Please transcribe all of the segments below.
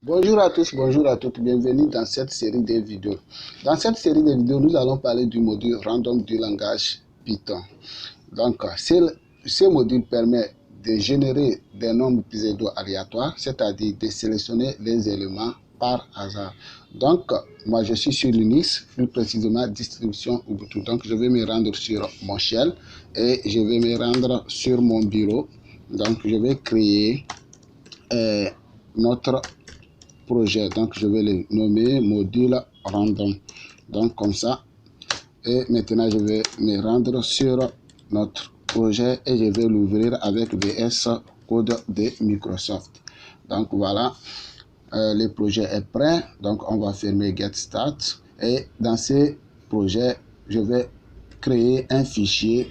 Bonjour à tous, bonjour à toutes, bienvenue dans cette série de vidéos. Dans cette série de vidéos, nous allons parler du module random du langage Python. Donc, ce module permet de générer des nombres pseudo-aléatoires, c'est-à-dire de sélectionner les éléments par hasard. Donc, moi je suis sur Linux, plus précisément distribution Ubuntu. Donc, je vais me rendre sur mon shell et je vais me rendre sur mon bureau. Donc, je vais créer notre projet. Donc, je vais le nommer module random. Donc, comme ça. Et maintenant, je vais me rendre sur notre projet et je vais l'ouvrir avec VS Code de Microsoft. Donc, voilà. Le projet est prêt. Donc, on va fermer Get Start. Et dans ce projet, je vais créer un fichier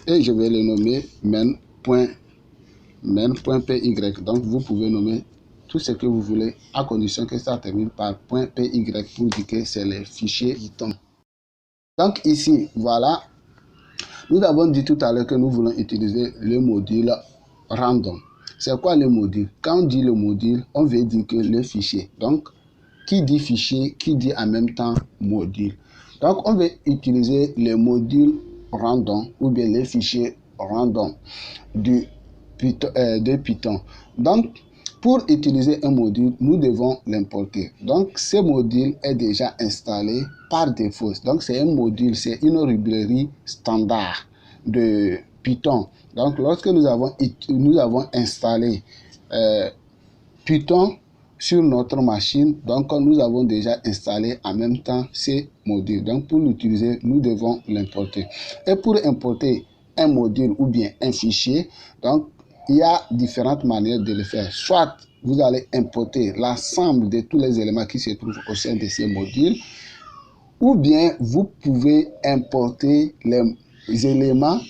et je vais le nommer main.py. Donc, vous pouvez nommer tout ce que vous voulez à condition que ça termine par .py pour dire que c'est le fichier Python. Donc ici, voilà, nous avons dit tout à l'heure que nous voulons utiliser le module random. C'est quoi le module? Quand on dit le module, on veut dire que le fichier. Donc, qui dit fichier, qui dit en même temps module. Donc, on veut utiliser le module random ou bien le fichier random de Python. Donc, pour utiliser un module, nous devons l'importer. Donc, ce module est déjà installé par défaut. Donc, c'est un module, c'est une librairie standard de Python. Donc, lorsque nous avons installé Python sur notre machine, donc nous avons déjà installé en même temps ces modules. Donc, pour l'utiliser, nous devons l'importer. Et pour importer un module ou bien un fichier, donc, il y a différentes manières de le faire. Soit vous allez importer l'ensemble de tous les éléments qui se trouvent au sein de ces modules, ou bien vous pouvez importer les éléments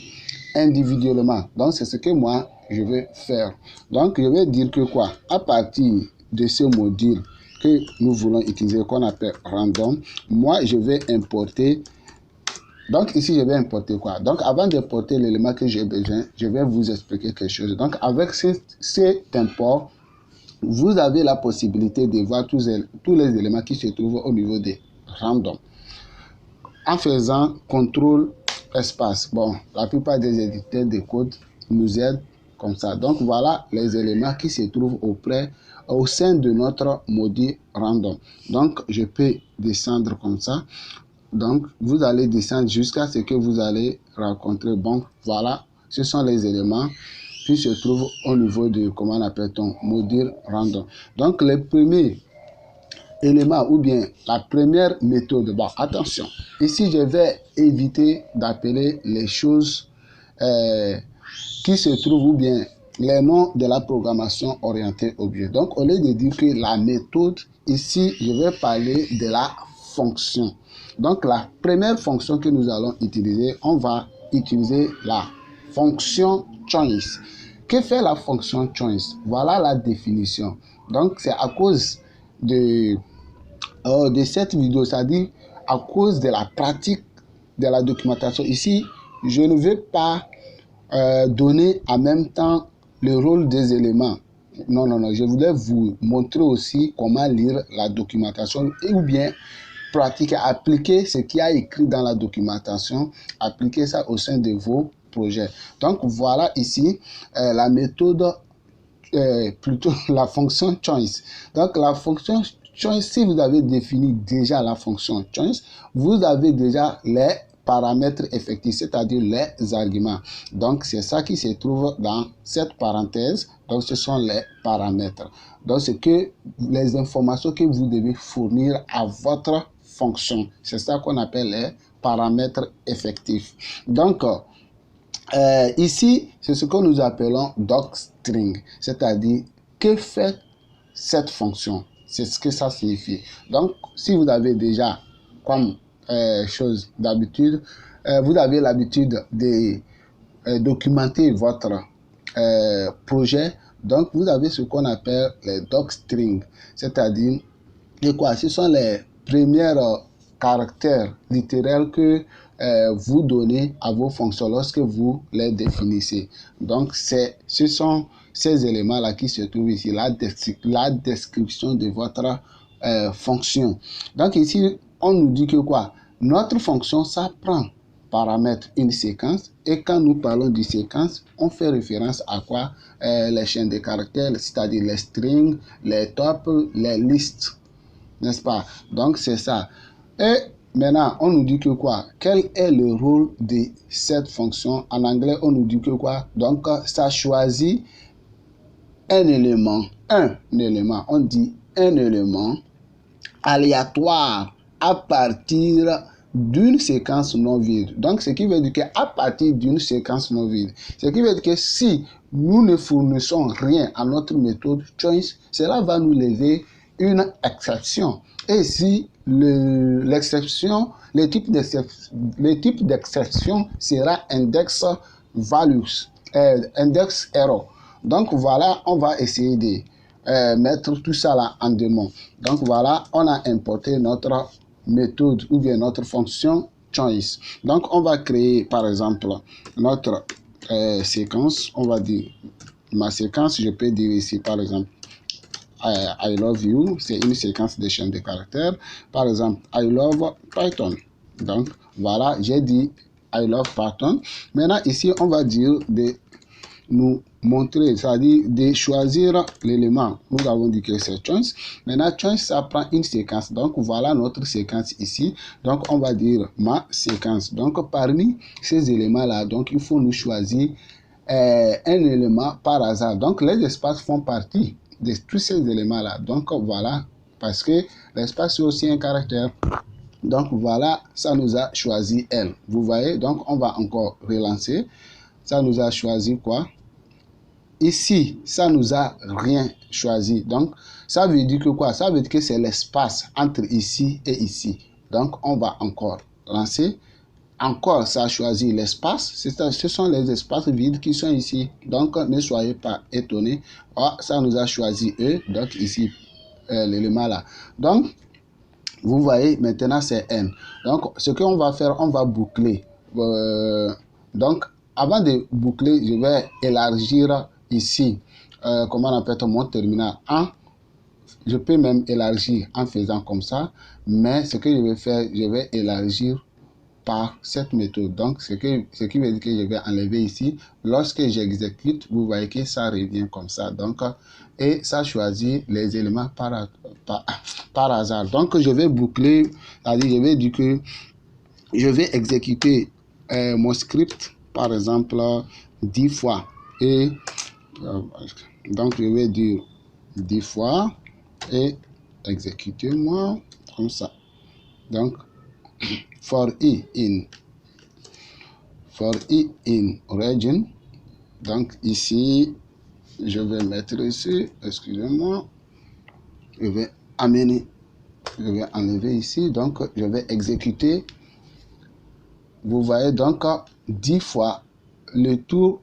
individuellement. Donc, c'est ce que moi, je vais faire. Donc, je vais dire que quoi? À partir de ce module que nous voulons utiliser, qu'on appelle random, moi, je vais importer. Donc, ici, je vais importer quoi? Donc, avant d'importer l'élément que j'ai besoin, je vais vous expliquer quelque chose. Donc, avec cet import, vous avez la possibilité de voir tous les éléments qui se trouvent au niveau de random. En faisant CTRL espace. Bon, la plupart des éditeurs de code nous aident comme ça. Donc, voilà les éléments qui se trouvent au sein de notre module random. Donc, je peux descendre comme ça. Donc, vous allez descendre jusqu'à ce que vous allez rencontrer. Bon, voilà, ce sont les éléments qui se trouvent au niveau de, comment on appelle-t-on, module random. Donc, les premiers éléments ou bien la première méthode, bon, attention, ici, je vais éviter d'appeler les choses qui se trouvent ou bien les noms de la programmation orientée objet. Donc, au lieu de dire que la méthode, ici, je vais parler de la fonction. Donc, la première fonction que nous allons utiliser, on va utiliser la fonction choice. Que fait la fonction choice? Voilà la définition. Donc, c'est à cause de cette vidéo, c'est-à-dire à cause de la pratique de la documentation. Ici, je ne vais pas donner en même temps le rôle des éléments. Non, non, non. Je voulais vous montrer aussi comment lire la documentation ou bien pratiquer, appliquer ce qui a écrit dans la documentation, appliquer ça au sein de vos projets. Donc, voilà ici la méthode, plutôt la fonction choice. Donc, la fonction choice, si vous avez défini déjà la fonction choice, vous avez déjà les paramètres effectifs, c'est-à-dire les arguments. Donc, c'est ça qui se trouve dans cette parenthèse. Donc, ce sont les paramètres. Donc, c'est que les informations que vous devez fournir à votre fonction. C'est ça qu'on appelle les paramètres effectifs. Donc, ici, c'est ce que nous appelons docstring, c'est-à-dire que fait cette fonction. C'est ce que ça signifie. Donc, si vous avez déjà comme chose d'habitude, vous avez l'habitude de documenter votre projet. Donc, vous avez ce qu'on appelle les docstrings, c'est-à-dire que quoi? Ce sont les premiers caractères littéraires que vous donnez à vos fonctions lorsque vous les définissez. Donc, ce sont ces éléments-là qui se trouvent ici, la description de votre fonction. Donc ici, on nous dit que quoi? Notre fonction, ça prend paramètre une séquence, et quand nous parlons de séquence, on fait référence à quoi? Les chaînes de caractères, c'est-à-dire les strings, les tuples, les listes, n'est-ce pas? Donc c'est ça. Et maintenant, on nous dit que quoi? Quel est le rôle de cette fonction? En anglais, on nous dit que quoi? Donc ça choisit un élément, on dit un élément aléatoire à partir d'une séquence non vide. Donc, ce qui veut dire qu'à partir d'une séquence non vide, ce qui veut dire que si nous ne fournissons rien à notre méthode choice, cela va nous lever une exception. Et si l'exception, le type d'exception sera index values, index error. Donc voilà, on va essayer de mettre tout ça là en démon. Donc voilà, on a importé notre méthode ou bien notre fonction choice. Donc on va créer par exemple notre séquence. On va dire ma séquence, je peux dire ici par exemple I love you, c'est une séquence de chaînes de caractères. Par exemple, I love Python. Donc voilà, j'ai dit I love Python. Maintenant ici, on va dire de nous montrer, c'est-à-dire de choisir l'élément. Nous avons dit que c'est choice. Maintenant, choice, ça prend une séquence. Donc, voilà notre séquence ici. Donc, on va dire ma séquence. Donc, parmi ces éléments-là, donc, il faut nous choisir un élément par hasard. Donc, les espaces font partie de tous ces éléments-là. Donc, voilà, parce que l'espace, c'est aussi un caractère. Donc, voilà, ça nous a choisi elle. Vous voyez, donc, on va encore relancer. Ça nous a choisi quoi? Ici, ça nous a rien choisi. Donc, ça veut dire que quoi? Ça veut dire que c'est l'espace entre ici et ici. Donc, on va encore lancer. Encore, ça a choisi l'espace. Ce sont les espaces vides qui sont ici. Donc, ne soyez pas étonnés. Oh, ça nous a choisi E. Donc, ici, l'élément là. Donc, vous voyez, maintenant, c'est N. Donc, ce qu'on va faire, on va boucler. Donc, avant de boucler, je vais élargir ici, comment on appelle mon terminal. Je peux même élargir en faisant comme ça, mais ce que je vais faire, je vais élargir par cette méthode. Donc, ce qui veut dire que je vais enlever ici. Lorsque j'exécute, vous voyez que ça revient comme ça. Donc, et ça choisit les éléments par hasard. Donc, je vais boucler, c'est-à-dire je vais dire que je vais exécuter mon script, par exemple, 10 fois. Et donc, je vais dire 10 fois et exécutez-moi comme ça. Donc, for i in region. Donc, ici, je vais mettre ici, excusez-moi, je vais enlever ici. Donc, je vais exécuter. Vous voyez, donc, 10 fois le tour.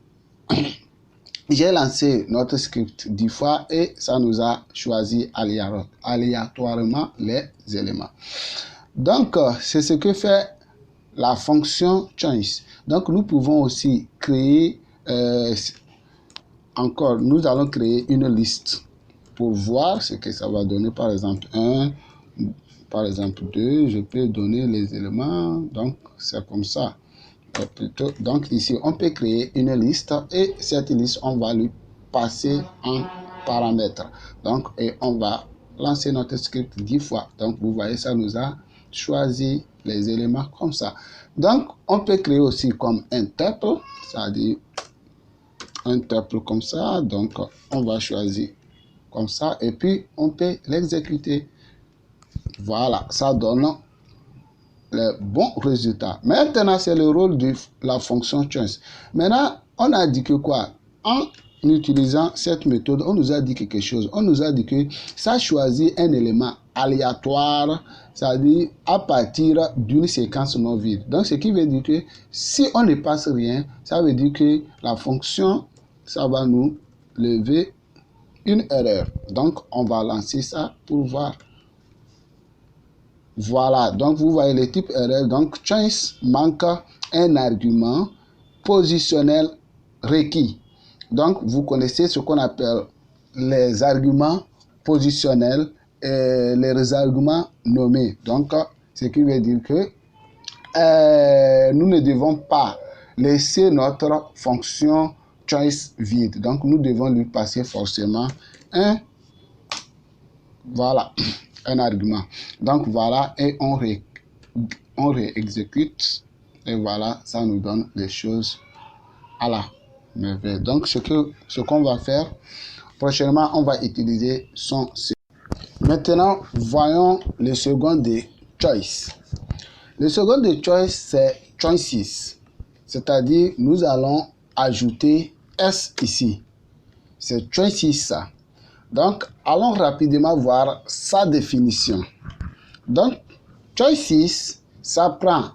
J'ai lancé notre script 10 fois et ça nous a choisi aléatoirement les éléments. Donc, c'est ce que fait la fonction choice. Donc, nous pouvons aussi créer, nous allons créer une liste pour voir ce que ça va donner. Par exemple, 1, par exemple 2, je peux donner les éléments. Donc, c'est comme ça. Donc ici, on peut créer une liste et cette liste, on va lui passer en paramètre. Donc, et on va lancer notre script 10 fois. Donc, vous voyez, ça nous a choisi les éléments comme ça. Donc, on peut créer aussi comme un tuple, c'est-à-dire un tuple comme ça. Donc, on va choisir comme ça et puis on peut l'exécuter. Voilà, ça donne le bon résultat. Maintenant, c'est le rôle de la fonction choice. Maintenant, on a dit que quoi? En utilisant cette méthode, on nous a dit quelque chose. On nous a dit que ça choisit un élément aléatoire, c'est-à-dire à partir d'une séquence non vide. Donc, ce qui veut dire que si on ne passe rien, ça veut dire que la fonction, ça va nous lever une erreur. Donc, on va lancer ça pour voir. Voilà, donc vous voyez le type erreur. Donc, choice manque un argument positionnel requis. Donc, vous connaissez ce qu'on appelle les arguments positionnels et les arguments nommés. Donc, ce qui veut dire que nous ne devons pas laisser notre fonction choice vide. Donc, nous devons lui passer forcément un argument. Donc, voilà, et on réexécute. Et voilà, ça nous donne les choses à la merveille. Donc, ce qu'on va faire, prochainement, on va utiliser son. Maintenant, voyons le second des choice. Le second des choice, c'est choices. C'est-à-dire, nous allons ajouter S ici. C'est choices. Donc, allons rapidement voir sa définition. Donc, choices, ça prend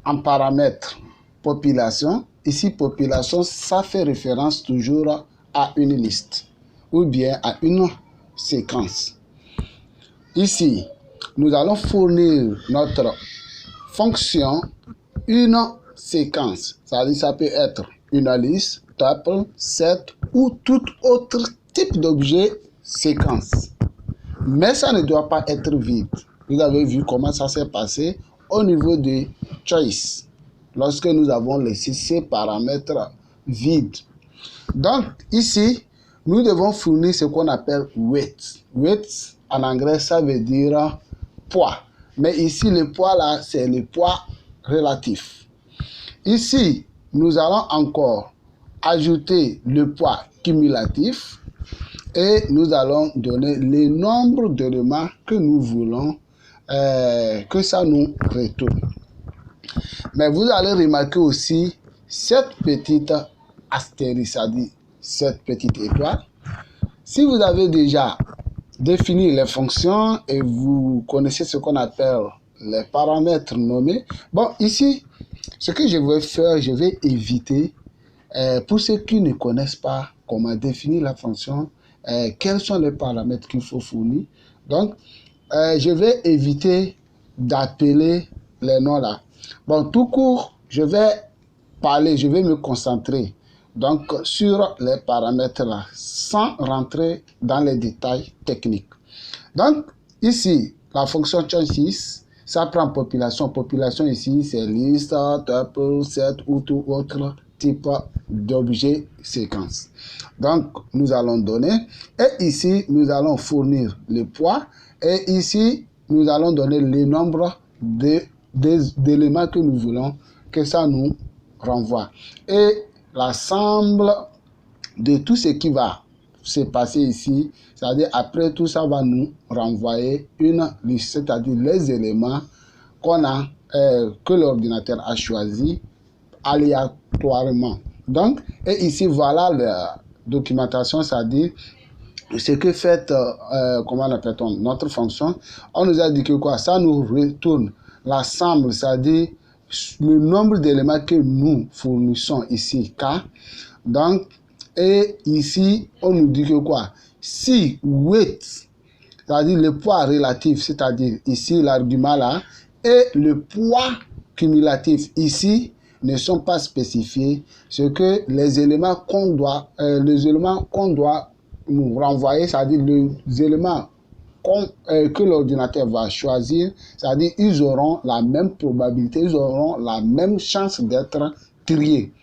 en paramètre population. Ici, population, ça fait référence toujours à une liste ou bien à une séquence. Ici, nous allons fournir notre fonction une séquence. C'est-à-dire, ça peut être une liste, tuple, set ou tout autre type d'objet séquence. Mais ça ne doit pas être vide. Vous avez vu comment ça s'est passé au niveau de choice, lorsque nous avons laissé ces paramètres vides. Donc, ici, nous devons fournir ce qu'on appelle weight. Weight, en anglais, ça veut dire poids. Mais ici, le poids, là, c'est le poids relatif. Ici, nous allons encore ajouter le poids cumulatif et nous allons donner le nombre d'éléments que nous voulons que ça nous retourne. Mais vous allez remarquer aussi cette petite astérisque, c'est-à-dire cette petite étoile. Si vous avez déjà défini les fonctions et vous connaissez ce qu'on appelle les paramètres nommés, bon, ici, ce que je vais faire, je vais éviter, pour ceux qui ne connaissent pas comment définir la fonction, quels sont les paramètres qu'il faut fournir. Donc, je vais éviter d'appeler les noms là. Bon, tout court, je vais me concentrer donc sur les paramètres là, sans rentrer dans les détails techniques. Donc, ici, la fonction choices, ça prend population. Population ici, c'est liste, tuple, set ou tout autre type d'objet séquence. Donc, nous allons donner, et ici, nous allons fournir le poids, et ici, nous allons donner le nombre d'éléments que nous voulons que ça nous renvoie. Et l'ensemble de tout ce qui va se passer ici, c'est-à-dire après tout ça va nous renvoyer une liste, c'est-à-dire les éléments qu'on a, que l'ordinateur a choisi aléatoirement. Donc, et ici voilà la documentation, c'est-à-dire ce que fait, comment appelle-t-on, notre fonction. On nous a dit que quoi? Ça nous retourne l'ensemble, c'est-à-dire le nombre d'éléments que nous fournissons ici, K. Donc, et ici, on nous dit que quoi? Si weight, c'est-à-dire le poids relatif, c'est-à-dire ici l'argument là, et le poids cumulatif ici ne sont pas spécifiés, c'est que les éléments qu'on doit nous renvoyer, c'est-à-dire les éléments que l'ordinateur va choisir, c'est-à-dire ils auront la même probabilité, ils auront la même chance d'être triés.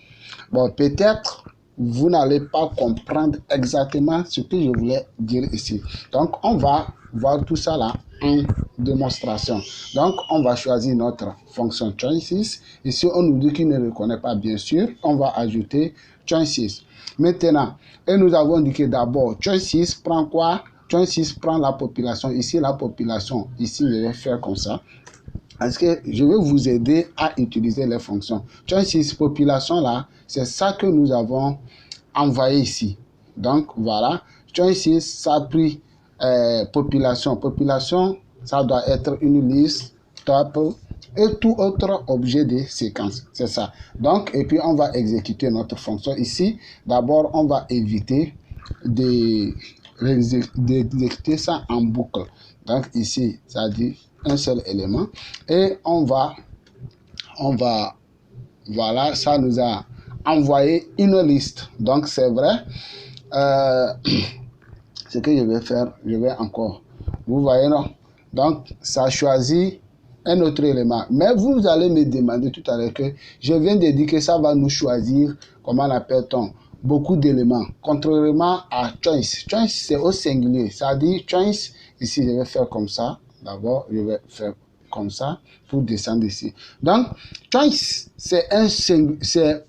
Bon, peut-être vous n'allez pas comprendre exactement ce que je voulais dire ici. Donc, on va voir tout ça là en démonstration. Donc, on va choisir notre fonction choices. Ici, on nous dit qu'il ne reconnaît pas, bien sûr. On va ajouter choices. Maintenant, et nous avons dit que d'abord, choices prend quoi? Choices prend la population. Ici, la population. Ici, je vais faire comme ça. Parce que je vais vous aider à utiliser les fonctions. Choices population là, c'est ça que nous avons envoyé ici. Donc, voilà. Choices, ça a pris population. Population, ça doit être une liste, tuple et tout autre objet de séquence. C'est ça. Donc, et puis on va exécuter notre fonction ici. D'abord, on va éviter d'exécuter ça en boucle. Donc, ici, ça dit un seul élément. Et on va, voilà, ça nous a envoyer une liste. Donc, c'est vrai. Ce que je vais faire, je vais encore. Vous voyez, non? Donc, ça choisit un autre élément. Mais vous allez me demander tout à l'heure que je viens de dire que ça va nous choisir, comment l'appelle-t-on, beaucoup d'éléments. Contrairement à choice. Choice, c'est au singulier. Ça dit choice, ici, je vais faire comme ça. D'abord, je vais faire comme ça pour descendre ici. Donc, choice, c'est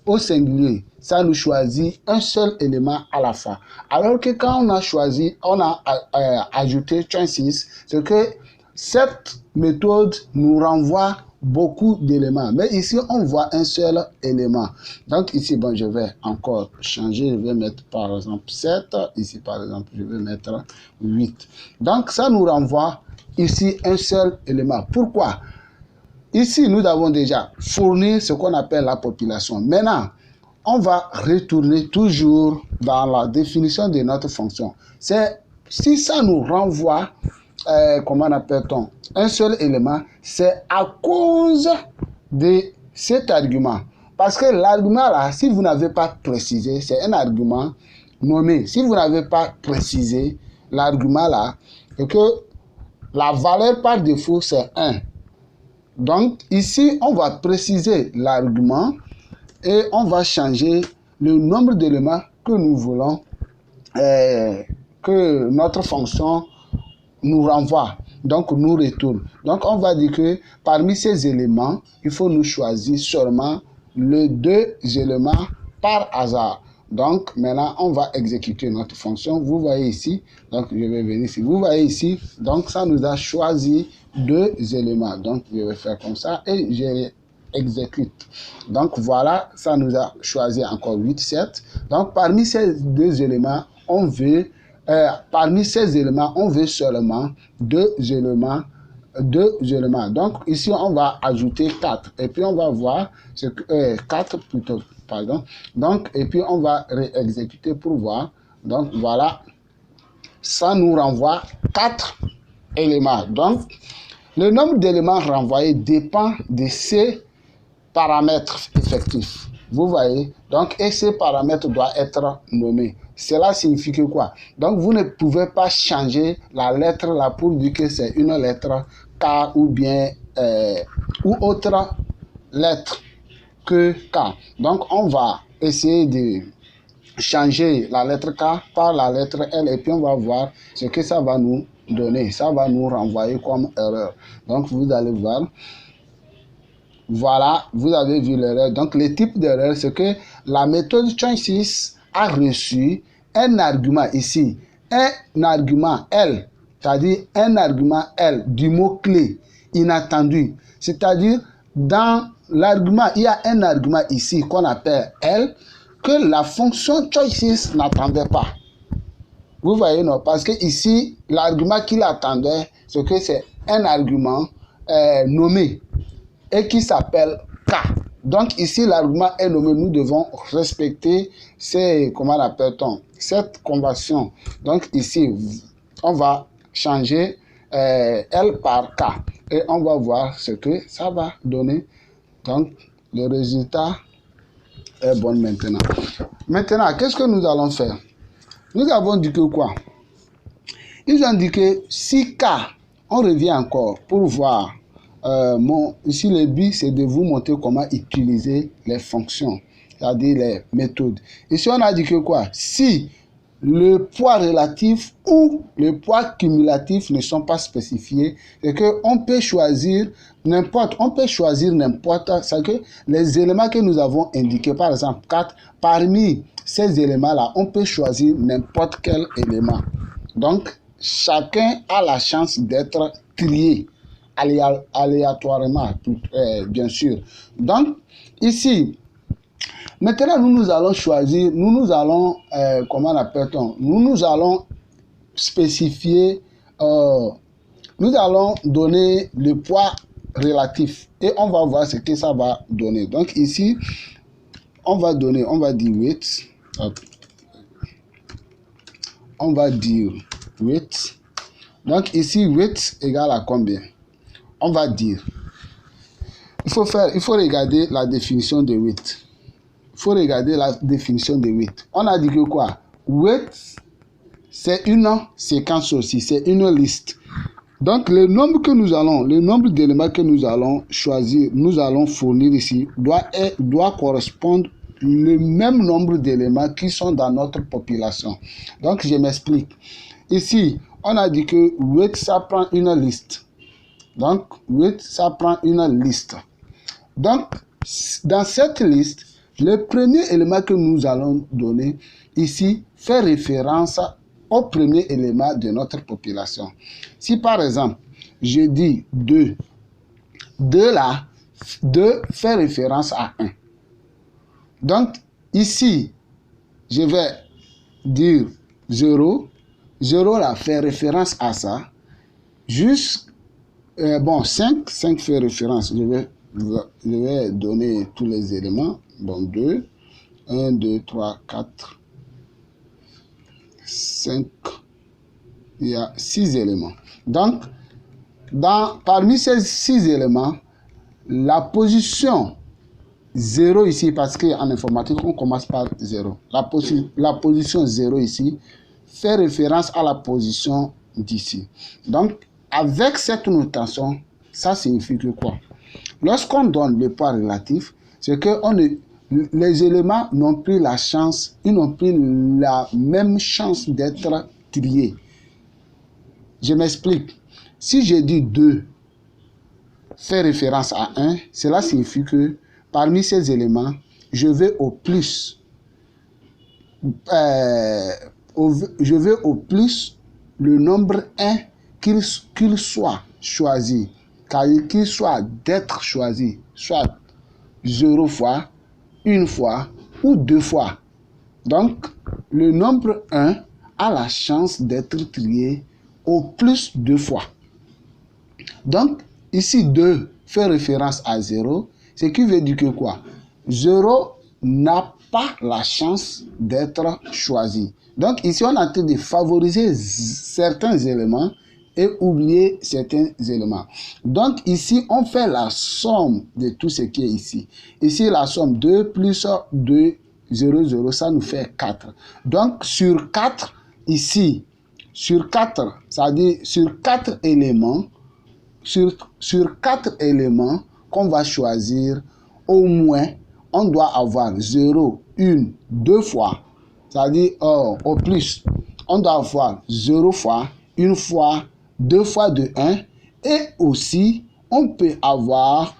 au singulier. Ça nous choisit un seul élément à la fois. Alors que quand on a choisi, on a ajouté choices, c'est que cette méthode nous renvoie beaucoup d'éléments. Mais ici, on voit un seul élément. Donc ici, bon, je vais encore changer. Je vais mettre par exemple 7. Ici, par exemple, je vais mettre 8. Donc, ça nous renvoie ici un seul élément. Pourquoi? Ici, nous avons déjà fourni ce qu'on appelle la population. Maintenant, on va retourner toujours dans la définition de notre fonction. C'est si ça nous renvoie, comment appelle-t-on, un seul élément, c'est à cause de cet argument. Parce que l'argument là, si vous n'avez pas précisé, c'est un argument nommé. Si vous n'avez pas précisé l'argument là, et que la valeur par défaut, c'est 1. Donc, ici, on va préciser l'argument et on va changer le nombre d'éléments que nous voulons que notre fonction nous renvoie, donc nous retourne. Donc, on va dire que parmi ces éléments, il faut nous choisir seulement les 2 éléments par hasard. Donc, maintenant, on va exécuter notre fonction. Vous voyez ici, donc je vais venir ici. Vous voyez ici, donc ça nous a choisi 2 éléments. Donc, je vais faire comme ça et je exécute. Donc, voilà, ça nous a choisi encore 8, 7. Donc, parmi ces 2 éléments, on veut, parmi ces éléments, on veut seulement 2 éléments. 2 éléments. Donc, ici, on va ajouter 4. Et puis, on va voir ce que 4 plutôt. Pardon. Donc, et puis on va réexécuter pour voir. Donc, voilà. Ça nous renvoie 4 éléments. Donc, le nombre d'éléments renvoyés dépend de ces paramètres effectifs. Vous voyez? Donc, et ces paramètres doivent être nommés. Cela signifie que quoi? Donc, vous ne pouvez pas changer la lettre là pour dire que c'est une lettre K ou bien ou autre lettre que K. Donc, on va essayer de changer la lettre K par la lettre L et puis on va voir ce que ça va nous donner. Ça va nous renvoyer comme erreur. Donc, vous allez voir. Voilà, vous avez vu l'erreur. Donc, le type d'erreur, c'est que la méthode choices a reçu un argument ici. Un argument L, c'est-à-dire un argument L du mot-clé inattendu. C'est-à-dire, dans l'argument, il y a un argument ici qu'on appelle L que la fonction choices n'attendait pas. Vous voyez, non? Parce que ici, l'argument qu'il attendait, c'est que c'est un argument nommé et qui s'appelle K. Donc ici, l'argument est nommé. Nous devons respecter comment l'appelle-t-on, cette convention. Donc ici, on va changer L par K. Et on va voir ce que ça va donner. Donc, le résultat est bon maintenant. Maintenant, qu'est-ce que nous allons faire? Nous avons dit que quoi? Ils ont dit que si K, on revient encore pour voir. Ici, le but, c'est de vous montrer comment utiliser les fonctions, c'est-à-dire les méthodes. Ici, on a dit que quoi? Si le poids relatif ou le poids cumulatif ne sont pas spécifiés, c'est qu'on peut choisir n'importe, c'est que les éléments que nous avons indiqués, par exemple 4, parmi ces éléments-là, on peut choisir n'importe quel élément. Donc, chacun a la chance d'être trié aléatoirement, bien sûr. Donc, ici, maintenant, nous allons choisir, nous allons, comment appelle-t-on, nous allons spécifier, nous allons donner le poids relatif et on va voir ce que ça va donner. Donc, ici, on va dire 8. On va dire 8. Donc, ici, 8 égale à combien? On va dire, il faut regarder la définition de 8. Il faut regarder la définition de width. On a dit que quoi? Width, c'est une séquence aussi, c'est une liste. Donc, le nombre d'éléments que nous allons choisir, nous allons fournir ici, doit correspondre le même nombre d'éléments qui sont dans notre population. Donc, je m'explique. Ici, on a dit que width, ça prend une liste. Donc, width, ça prend une liste. Donc, dans cette liste, le premier élément que nous allons donner ici fait référence au premier élément de notre population. Si par exemple, je dis 2, 2 là, 2 fait référence à 1. Donc, ici, je vais dire 0. 0 là fait référence à ça. Juste, 5 fait référence. Je vais donner tous les éléments. Donc, 2, 1, 2, 3, 4, 5. Il y a 6 éléments. Donc, parmi ces 6 éléments, la position 0 ici, parce qu'en informatique, on commence par 0. La position 0 ici fait référence à la position d'ici. Donc, avec cette notation, ça signifie que quoi? Lorsqu'on donne le poids relatif, c'est que les éléments n'ont plus la chance, ils n'ont plus la même chance d'être triés. Je m'explique. Si je dis 2 fait référence à 1, cela signifie que parmi ces éléments, je vais au plus. Je vais au plus le nombre 1 qu'il soit choisi, car qu'il soit d'être choisi, soit 0 fois, 1 fois ou 2 fois. Donc, le nombre 1 a la chance d'être trié au plus 2 fois. Donc, ici 2 fait référence à 0, ce qui veut dire que quoi? 0 n'a pas la chance d'être choisi. Donc, ici, on a train de favoriser certains éléments et oublier certains éléments. Donc, ici, on fait la somme de tout ce qui est ici. Ici, la somme 2 plus 2, 0, 0, ça nous fait 4. Donc, sur 4, ici, sur 4, c'est-à-dire sur 4 éléments, sur 4 éléments qu'on va choisir, au moins, on doit avoir 0, 1, 2 fois. C'est-à-dire, au plus, on doit avoir 0 fois, 1 fois, 2 fois de 1. Et aussi, on peut avoir,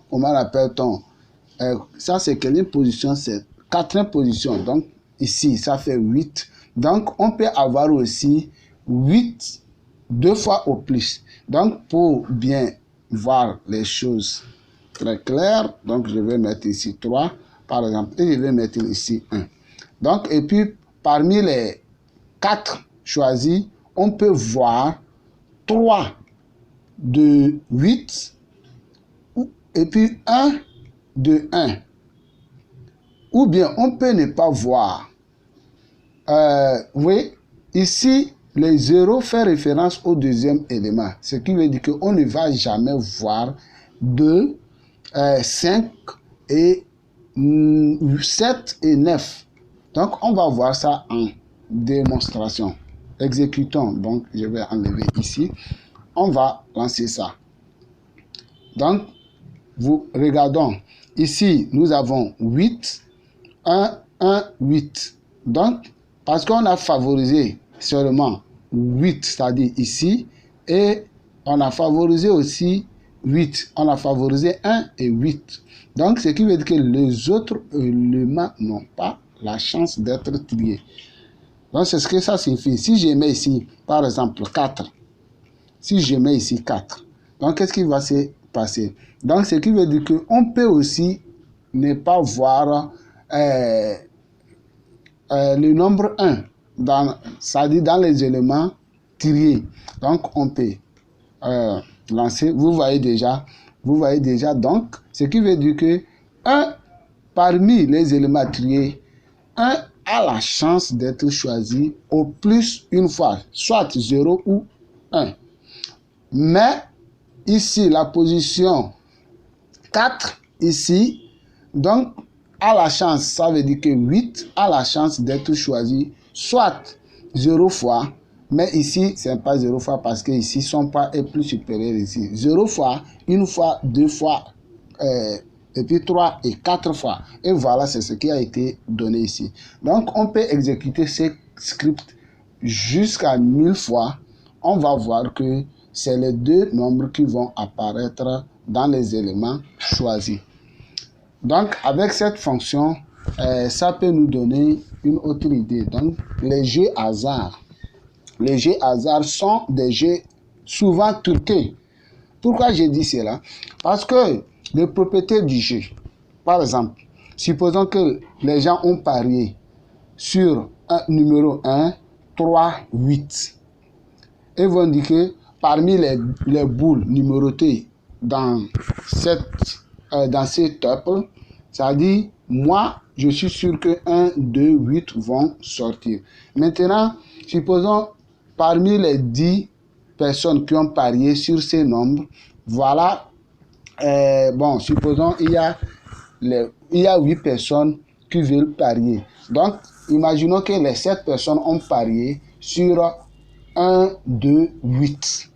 comment l'appelle-t-on? Ça, c'est quelle position? C'est 4e position. Donc, ici, ça fait 8. Donc, on peut avoir aussi 8 2 fois au plus. Donc, pour bien voir les choses très claires, donc je vais mettre ici 3, par exemple, et je vais mettre ici 1. Donc, et puis, parmi les 4 choisis, on peut voir 3 de 8, et puis 1 de 1. Ou bien, on peut ne pas voir. Oui, ici, les 0 fait référence au deuxième élément. Ce qui veut dire qu'on ne va jamais voir 2, 5 et 7 et 9. Donc, on va voir ça en démonstration. Exécutons. Donc, je vais enlever ici. On va lancer ça. Donc, regardons. Ici, nous avons 8, 1, 1, 8. Donc, parce qu'on a favorisé seulement 8, c'est-à-dire ici, et on a favorisé aussi 8. On a favorisé 1 et 8. Donc, ce qui veut dire que les autres éléments n'ont pas la chance d'être triés. Donc, c'est ce que ça signifie. Si je mets ici, par exemple, 4, si je mets ici 4, donc qu'est-ce qui va se passer? Donc, ce qui veut dire qu'on peut aussi ne pas voir le nombre 1, c'est-à-dire dans les éléments triés. Donc, on peut lancer. Vous voyez déjà, donc, ce qui veut dire que 1, parmi les éléments triés, 1 a la chance d'être choisi au plus une fois, soit 0 ou 1. Mais, ici, la position 4, ici, donc, a la chance, ça veut dire que 8 a la chance d'être choisi soit 0 fois, mais ici, ce n'est pas 0 fois parce que ici, son poids est plus supérieur ici. 0 fois, 1 fois, 2 fois, et puis 3 et 4 fois. Et voilà, c'est ce qui a été donné ici. Donc, on peut exécuter ce script jusqu'à 1000 fois. On va voir que c'est les deux nombres qui vont apparaître dans les éléments choisis. Donc, avec cette fonction, ça peut nous donner une autre idée. Donc, les jeux hasard. Les jeux hasard sont des jeux souvent truqués. Pourquoi je dis cela? Parce que le propriétaire du jeu, par exemple, supposons que les gens ont parié sur un numéro 1, 3, 8. Ils vont dire que parmi les boules numérotées dans ces tuples, ça dit, moi, je suis sûr que 1, 2, 8 vont sortir. Maintenant, supposons parmi les 10 personnes qui ont parié sur ces nombres, voilà, bon, supposons il y a 8 personnes qui veulent parier. Donc, imaginons que les 7 personnes ont parié sur 1, 2, 8.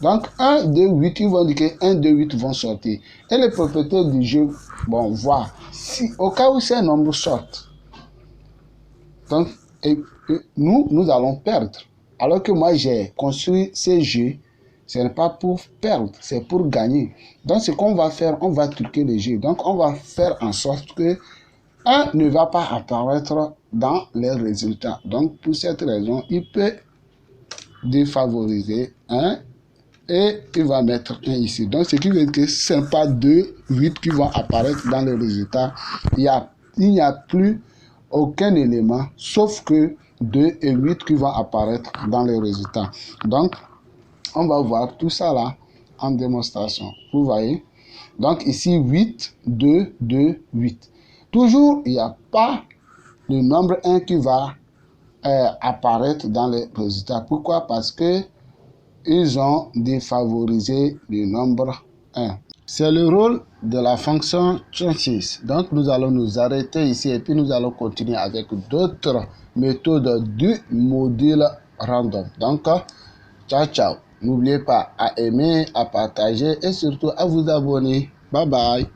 Donc, 1, 2, 8, ils vont dire que 1, 2, 8 vont sortir. Et le propriétaire du jeu, bon, voit, si, au cas où ces nombres sortent, donc, nous allons perdre. Alors que moi, j'ai construit ces jeux, ce n'est pas pour perdre, c'est pour gagner. Donc, ce qu'on va faire, on va truquer les jeux. Donc, on va faire en sorte que 1 ne va pas apparaître dans les résultats. Donc, pour cette raison, il peut défavoriser 1 et il va mettre 1 ici. Donc, ce qui veut dire que ce n'est pas 2, 8 qui vont apparaître dans les résultats. Il n'y a plus aucun élément, sauf que 2 et 8 qui vont apparaître dans les résultats. Donc, on va voir tout ça là en démonstration. Vous voyez? Donc, ici, 8, 2, 2, 8. Toujours, il n'y a pas le nombre 1 qui va apparaître dans les résultats. Pourquoi? Parce que ils ont défavorisé le nombre 1. C'est le rôle de la fonction choices. Donc, nous allons nous arrêter ici et puis nous allons continuer avec d'autres méthodes du module random. Donc, ciao, ciao. N'oubliez pas à aimer, à partager et surtout à vous abonner. Bye bye.